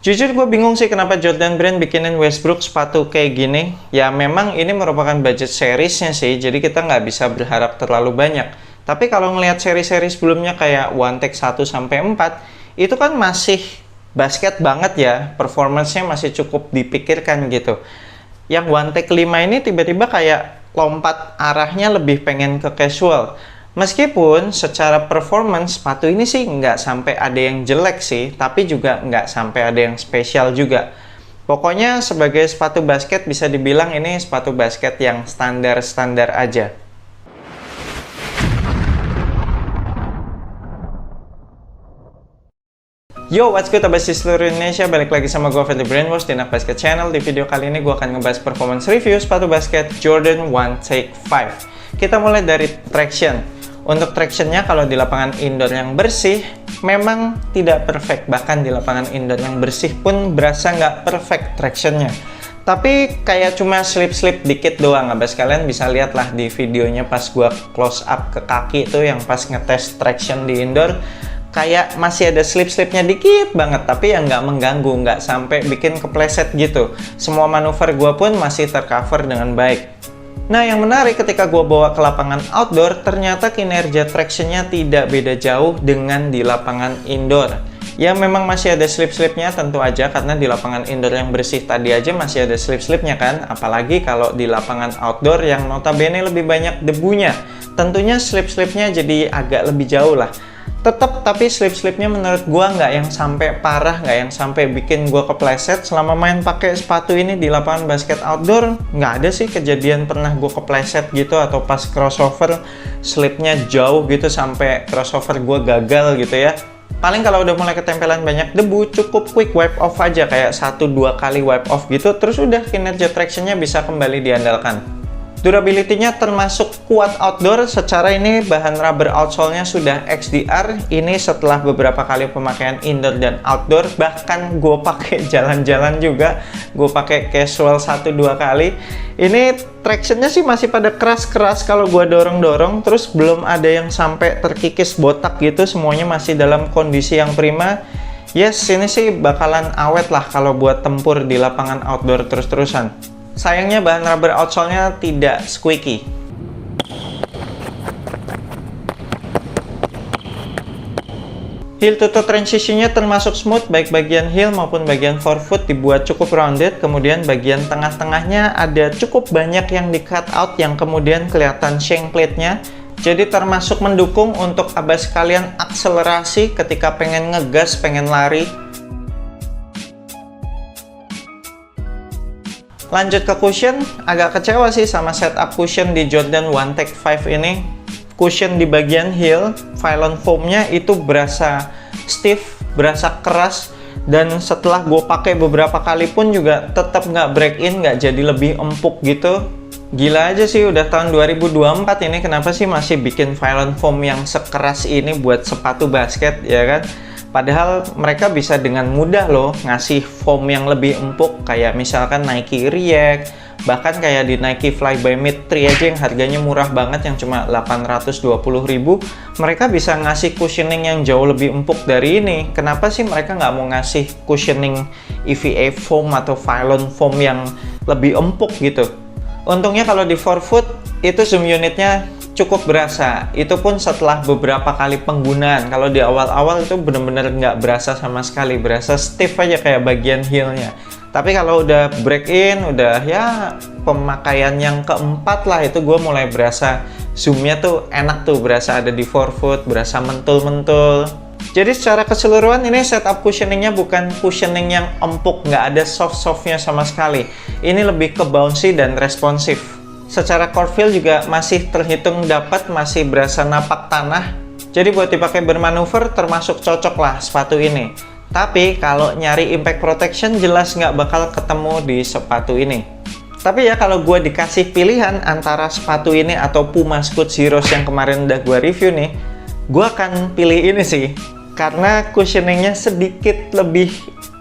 Jujur gue bingung sih kenapa Jordan Brand bikinin Westbrook sepatu kayak gini. Ya memang ini merupakan budget seriesnya sih, jadi kita nggak bisa berharap terlalu banyak. Tapi kalau ngelihat seri-seri sebelumnya kayak One Take 1-4, itu kan masih basket banget ya, performance-nya masih cukup dipikirkan gitu. Yang One Take 5 ini tiba-tiba kayak lompat arahnya lebih pengen ke casual. Meskipun secara performance sepatu ini sih nggak sampai ada yang jelek sih, tapi juga nggak sampai ada yang spesial juga. Pokoknya sebagai sepatu basket bisa dibilang ini sepatu basket yang standar-standar aja. Yo, what's good abas di seluruh Indonesia, balik lagi sama gue Fadly Brainwash di Anak Basket Channel. Di video kali ini gue akan ngebahas performance review sepatu basket Jordan One Take 5. Kita mulai dari traction. Untuk tractionnya kalau di lapangan indoor yang bersih memang tidak perfect, bahkan di lapangan indoor yang bersih pun berasa nggak perfect tractionnya. Tapi kayak cuma slip-slip dikit doang, abas kalian bisa lihat lah di videonya pas gua close up ke kaki itu yang pas ngetes traction di indoor. Kayak masih ada slip-slipnya dikit banget, tapi yang nggak mengganggu, nggak sampai bikin kepleset gitu. Semua manuver gua pun masih tercover dengan baik. Nah, yang menarik ketika gue bawa ke lapangan outdoor, ternyata kinerja tractionnya tidak beda jauh dengan di lapangan indoor. Ya, memang masih ada slip-slipnya tentu aja, karena di lapangan indoor yang bersih tadi aja masih ada slip-slipnya kan. Apalagi kalau di lapangan outdoor yang notabene lebih banyak debunya. Tentunya slip-slipnya jadi agak lebih jauh lah. Tetap, tapi slip-slipnya menurut gua nggak yang sampai parah, nggak yang sampai bikin gua kepleset. Selama main pakai sepatu ini di lapangan basket outdoor, nggak ada sih kejadian pernah gua kepleset gitu, atau pas crossover slipnya jauh gitu sampai crossover gua gagal gitu ya. Paling kalau udah mulai ketempelan banyak debu, cukup quick wipe off aja, kayak 1-2 kali wipe off gitu, terus udah kinerja tractionnya bisa kembali diandalkan. Durability-nya termasuk kuat outdoor. Secara ini bahan rubber outsole-nya sudah XDR. Ini setelah beberapa kali pemakaian indoor dan outdoor. Bahkan gue pakai jalan-jalan juga. Gue pakai casual 1-2 kali. Ini traction-nya sih masih pada keras-keras kalau gue dorong-dorong. Terus belum ada yang sampai terkikis botak gitu. Semuanya masih dalam kondisi yang prima. Yes, ini sih bakalan awet lah kalau buat tempur di lapangan outdoor terus-terusan. Sayangnya bahan rubber outsole-nya tidak squeaky. Heel to toe transition-nya termasuk smooth, baik bagian heel maupun bagian forefoot dibuat cukup rounded. Kemudian bagian tengah-tengahnya ada cukup banyak yang di cut out, yang kemudian kelihatan shank plate-nya. Jadi termasuk mendukung untuk abas kalian akselerasi ketika pengen ngegas, pengen lari. Lanjut ke cushion, agak kecewa sih sama setup cushion di Jordan One Take 5 ini. Cushion di bagian heel, Phylon foam-nya itu berasa stiff, berasa keras, dan setelah gue pakai beberapa kali pun juga tetap nggak break in, nggak jadi lebih empuk gitu. Gila aja sih, udah tahun 2024 ini kenapa sih masih bikin Phylon foam yang sekeras ini buat sepatu basket, ya kan? Padahal mereka bisa dengan mudah loh ngasih foam yang lebih empuk, kayak misalkan Nike React, bahkan kayak di Nike Fly by Mid 3 aja yang harganya murah banget, yang cuma 820.000, mereka bisa ngasih cushioning yang jauh lebih empuk dari ini. Kenapa sih mereka nggak mau ngasih cushioning EVA foam atau Phylon foam yang lebih empuk gitu? Untungnya kalau di forefoot itu zoom unitnya cukup berasa, itu pun setelah beberapa kali penggunaan. Kalau di awal-awal itu bener-bener nggak berasa sama sekali, berasa stiff aja kayak bagian heelnya. Tapi kalau udah break in, udah ya pemakaian yang keempat lah, itu gue mulai berasa zoomnya tuh enak tuh, berasa ada di forefoot, berasa mentul-mentul. Jadi secara keseluruhan ini setup cushioningnya bukan cushioning yang empuk, nggak ada soft-softnya sama sekali. Ini lebih ke bouncy dan responsif. Secara core feel juga masih terhitung dapat, masih berasa napak tanah. Jadi buat dipakai bermanuver termasuk cocok lah sepatu ini. Tapi kalau nyari impact protection jelas nggak bakal ketemu di sepatu ini. Tapi ya kalau gue dikasih pilihan antara sepatu ini atau Puma Scoot Zeros yang kemarin udah gue review nih, gue akan pilih ini sih. Karena cushioningnya sedikit lebih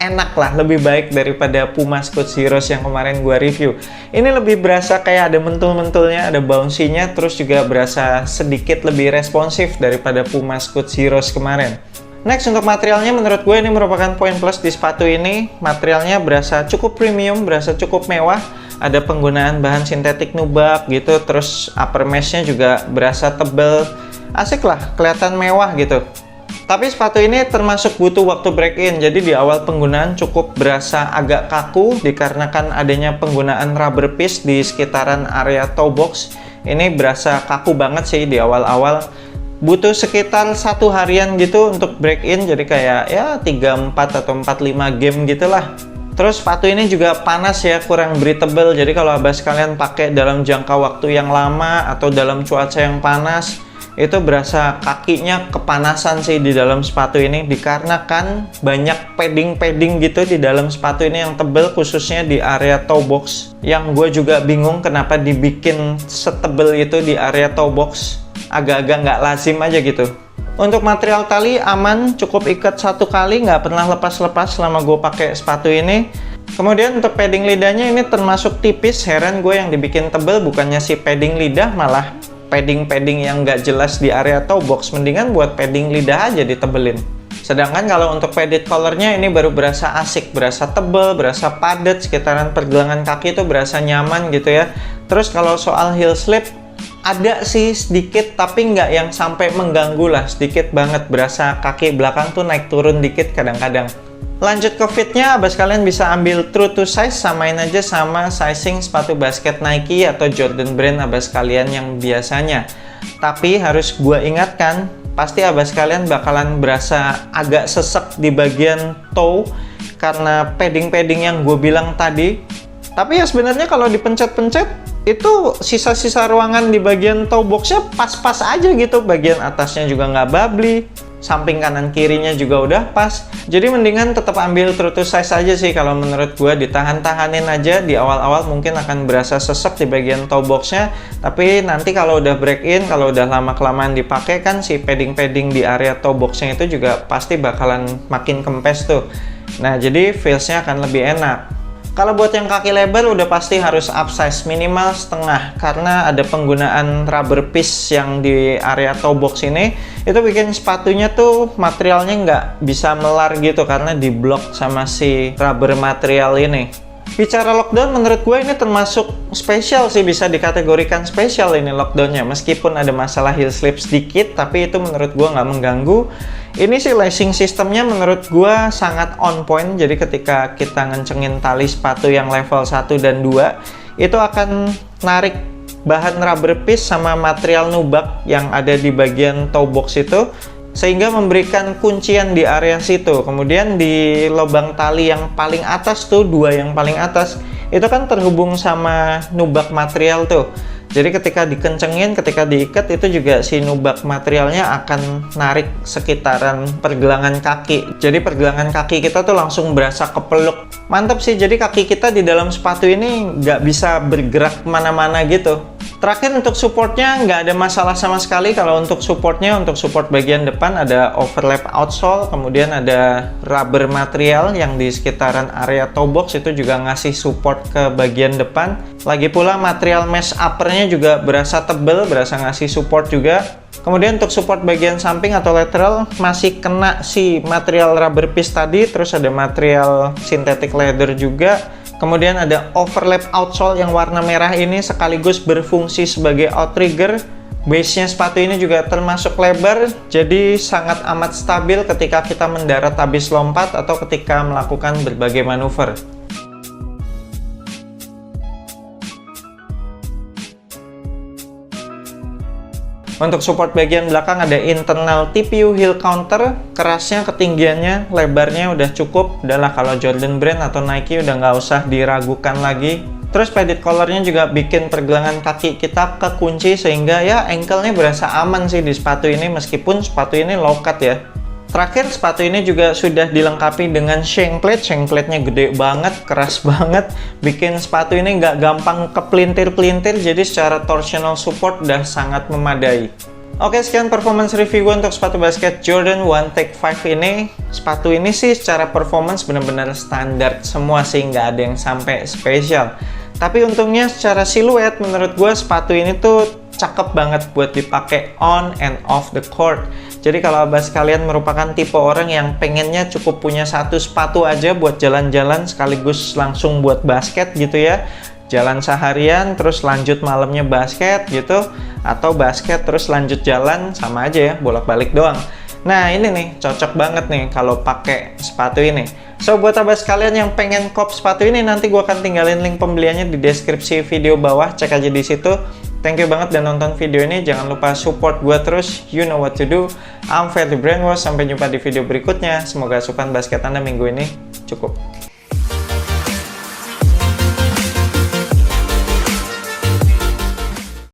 enak lah, lebih baik daripada Puma Scoot Zeros yang kemarin gua review. Ini lebih berasa kayak ada mentul-mentulnya, ada bouncy-nya, terus juga berasa sedikit lebih responsif daripada Puma Scoot Zeros kemarin. Next, untuk materialnya menurut gue ini merupakan poin plus di sepatu ini. Materialnya berasa cukup premium, berasa cukup mewah. Ada penggunaan bahan sintetik nubak gitu, terus upper mesh-nya juga berasa tebel. Asik lah, kelihatan mewah gitu. Tapi sepatu ini termasuk butuh waktu break-in, jadi di awal penggunaan cukup berasa agak kaku dikarenakan adanya penggunaan rubber piece di sekitaran area toe box. Ini berasa kaku banget sih di awal-awal. Butuh sekitar 1 harian gitu untuk break-in, jadi kayak ya 3-4 atau 4-5 game gitulah. Terus sepatu ini juga panas ya, kurang breathable, jadi kalau abas kalian pakai dalam jangka waktu yang lama atau dalam cuaca yang panas, itu berasa kakinya kepanasan sih di dalam sepatu ini, dikarenakan banyak padding-padding gitu di dalam sepatu ini yang tebel, khususnya di area toe box. Yang gue juga bingung kenapa dibikin setebel itu di area toe box, agak-agak nggak lazim aja gitu. Untuk material tali aman, cukup ikat 1 kali, nggak pernah lepas-lepas selama gue pakai sepatu ini. Kemudian untuk padding lidahnya ini termasuk tipis, heran gue yang dibikin tebel bukannya si padding lidah, malah padding-padding yang nggak jelas di area toe box. Mendingan buat padding lidah aja ditebelin. Sedangkan kalau untuk padded collarnya ini baru berasa asik, berasa tebel, berasa padat, sekitaran pergelangan kaki itu berasa nyaman gitu ya. Terus kalau soal heel slip, ada sih sedikit, tapi nggak yang sampai mengganggu lah, sedikit banget, berasa kaki belakang tuh naik turun dikit kadang-kadang. Lanjut ke fitnya, abas kalian bisa ambil true to size, samain aja sama sizing sepatu basket Nike atau Jordan Brand abas kalian yang biasanya. Tapi harus gua ingatkan, pasti abas kalian bakalan berasa agak sesek di bagian toe karena padding-padding yang gue bilang tadi. Tapi ya sebenarnya kalau dipencet-pencet, itu sisa-sisa ruangan di bagian toe boxnya pas-pas aja gitu. Bagian atasnya juga nggak babli, samping kanan kirinya juga udah pas. Jadi mendingan tetap ambil true to size aja sih kalau menurut gue, ditahan-tahanin aja. Di awal-awal mungkin akan berasa sesek di bagian toe boxnya, tapi nanti kalau udah break in, kalau udah lama-kelamaan dipakai kan si padding-padding di area toe boxnya itu juga pasti bakalan makin kempes tuh. Nah jadi feelsnya akan lebih enak. Kalau buat yang kaki lebar udah pasti harus upsize, minimal setengah, karena ada penggunaan rubber piece yang di area toe box ini, itu bikin sepatunya tuh materialnya nggak bisa melar gitu karena diblok sama si rubber material ini. Bicara lockdown, menurut gue ini termasuk spesial sih, bisa dikategorikan spesial ini lockdownnya. Meskipun ada masalah heel slip sedikit, tapi itu menurut gue nggak mengganggu. Ini sih lacing sistemnya menurut gue sangat on point, jadi ketika kita ngencengin tali sepatu yang level 1 dan 2, itu akan narik bahan rubber piece sama material nubak yang ada di bagian toe box itu, sehingga memberikan kuncian di area situ. Kemudian di lubang tali yang paling atas tuh, 2 yang paling atas, itu kan terhubung sama nubak material tuh. Jadi ketika dikencengin, ketika diikat, itu juga si nubak materialnya akan narik sekitaran pergelangan kaki. Jadi pergelangan kaki kita tuh langsung berasa kepeluk. Mantap sih, jadi kaki kita di dalam sepatu ini nggak bisa bergerak kemana-mana gitu. Terakhir untuk supportnya nggak ada masalah sama sekali. Kalau untuk supportnya, untuk support bagian depan ada overlap outsole, kemudian ada rubber material yang di sekitaran area toe box itu juga ngasih support ke bagian depan. Lagi pula material mesh uppernya juga berasa tebel, berasa ngasih support juga. Kemudian untuk support bagian samping atau lateral masih kena si material rubber piece tadi, terus ada material synthetic leather juga. Kemudian ada overlap outsole yang warna merah ini sekaligus berfungsi sebagai outrigger. Base-nya sepatu ini juga termasuk lebar, jadi sangat amat stabil ketika kita mendarat habis lompat atau ketika melakukan berbagai manuver. Untuk support bagian belakang ada internal TPU heel counter, kerasnya, ketinggiannya, lebarnya udah cukup. Udahlah kalau Jordan Brand atau Nike udah nggak usah diragukan lagi. Terus padded collarnya juga bikin pergelangan kaki kita kekunci sehingga ya ankle-nya berasa aman sih di sepatu ini meskipun sepatu ini low cut ya. Terakhir, sepatu ini juga sudah dilengkapi dengan shank plate. Shank plate-nya gede banget, keras banget, bikin sepatu ini nggak gampang kepelintir-pelintir, jadi secara torsional support udah sangat memadai. Oke, sekian performance review gue untuk sepatu basket Jordan 1 Take 5 ini. Sepatu ini sih secara performance benar-benar standar semua sih, nggak ada yang sampai spesial. Tapi untungnya secara siluet menurut gue sepatu ini tuh cakep banget buat dipakai on and off the court. Jadi kalau abas kalian merupakan tipe orang yang pengennya cukup punya satu sepatu aja buat jalan-jalan sekaligus langsung buat basket gitu ya, jalan seharian terus lanjut malamnya basket gitu, atau basket terus lanjut jalan, sama aja ya, bolak-balik doang. Nah ini nih cocok banget nih kalau pakai sepatu ini. So buat abas kalian yang pengen kop sepatu ini, nanti gue akan tinggalin link pembeliannya di deskripsi video bawah, cek aja di situ. Thank you banget udah nonton video ini, jangan lupa support gue terus, you know what to do. I'm Fairly Brainwash, sampai jumpa di video berikutnya. Semoga asupan basket Anda minggu ini cukup.